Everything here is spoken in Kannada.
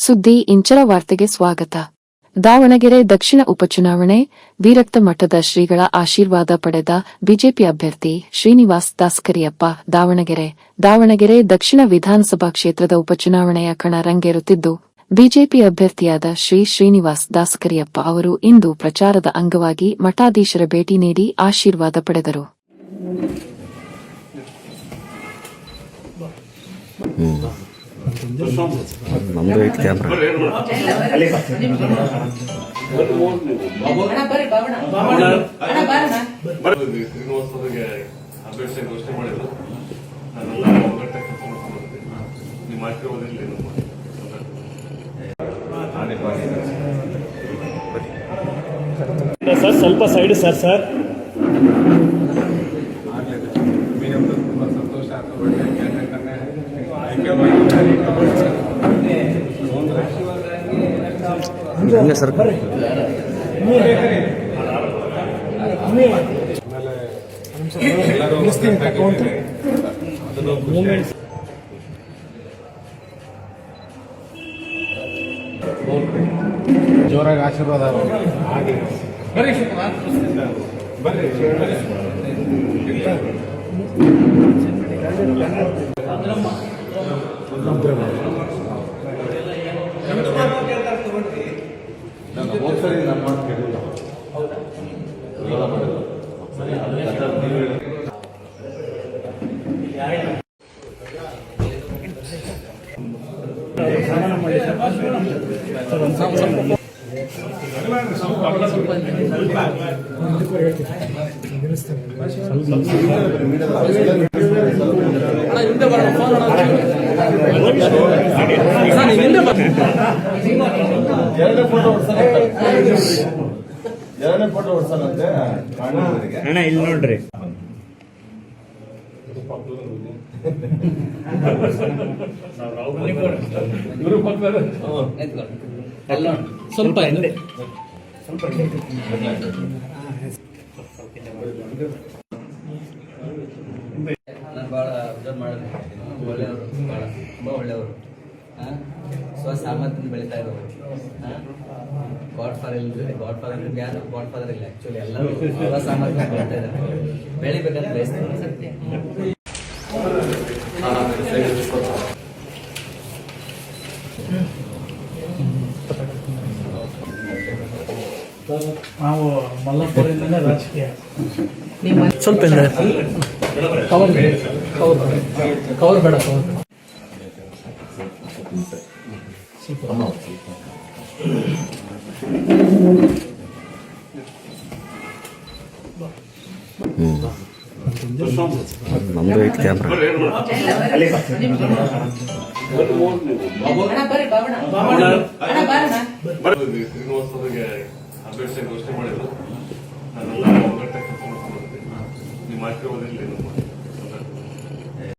ಸುದ್ದಿ ಇಂಚರ ವಾರ್ತೆಗೆ ಸ್ವಾಗತ. ದಾವಣಗೆರೆ ದಕ್ಷಿಣ ಉಪಚುನಾವಣೆ ವಿರಕ್ತ ಮಠದ ಶ್ರೀಗಳ ಆಶೀರ್ವಾದ ಪಡೆದ ಬಿಜೆಪಿ ಅಭ್ಯರ್ಥಿ ಶ್ರೀನಿವಾಸ್ ದಾಸಕರಿಯಪ್ಪ. ದಾವಣಗೆರೆ ದಕ್ಷಿಣ ವಿಧಾನಸಭಾ ಕ್ಷೇತ್ರದ ಉಪಚುನಾವಣೆಯ ಕಣ ರಂಗೇರುತ್ತಿದ್ದು, ಬಿಜೆಪಿ ಅಭ್ಯರ್ಥಿಯಾದ ಶ್ರೀನಿವಾಸ್ ದಾಸಕರಿಯಪ್ಪ ಅವರು ಇಂದು ಪ್ರಚಾರದ ಅಂಗವಾಗಿ ಮಠಾಧೀಶರ ಭೇಟಿ ನೀಡಿ ಆಶೀರ್ವಾದ ಪಡೆದರು. ನಮ್ದು ಐತಿ ಕ್ಯಾಮ್ರಾ. ಸರ್ ಸ್ವಲ್ಪ ಸೈಡ್ ಸರ್ ಸಂತೋಷ ಹಂಗೆ ಸರ್ ಜೋರಾಗಿ ಆಶೀರ್ವಾದ ಹೋದ್ಸರಿ ನಮ್ಮ ಮಾತು ಕೇಳಿಲ್ಲ. ಎರಡನೇ ಫೋಟೋ ಹೊಡ್ಸಲ್ಲಂತೆ ಅಣ್ಣ, ಇಲ್ಲಿ ನೋಡ್ರಿ. ಸ್ವಲ್ಪ ನಾನು ಭಾಳ ಅಬ್ಸರ್ವ್ ಮಾಡಿದೆ. ಒಳ್ಳೆಯವರು, ಭಾಳ ತುಂಬ ಒಳ್ಳೆಯವರು, ಸ್ವಸಾಮರ್ಥ್ಯ ಬೆಳೀತಾ ಇರೋರು. ಗಾಡ್ ಫಾದರ್ ಯಾರು ಗಾಡ್ ಫಾದರ್ ಇಲ್ಲ, ಆ್ಯಕ್ಚುಲಿ ಎಲ್ಲರೂ ಸ್ವಸಾಮರ್ಥ್ಯ ಬೆಳೀತಾ ಇದ್ದಾರೆ. ಬೆಳಿಬೇಕಂತ ಬಯಸ್ತಾರೆ. ನಾವು ಮಲ್ಲಪುರದಿಂದ ರಾಜಕೀಯ ಸ್ವಲ್ಪ ಕವರ್ ಬೇಡ ನಮ್ದು ಐತಿ ಕ್ಯಾಮ್ರಾ. ಘೋಷಣೆ ಮಾಡಿದ್ರು. ನಾನೆಲ್ಲ ನಿಮ್ಮ ಆಶೀರ್ವಾದ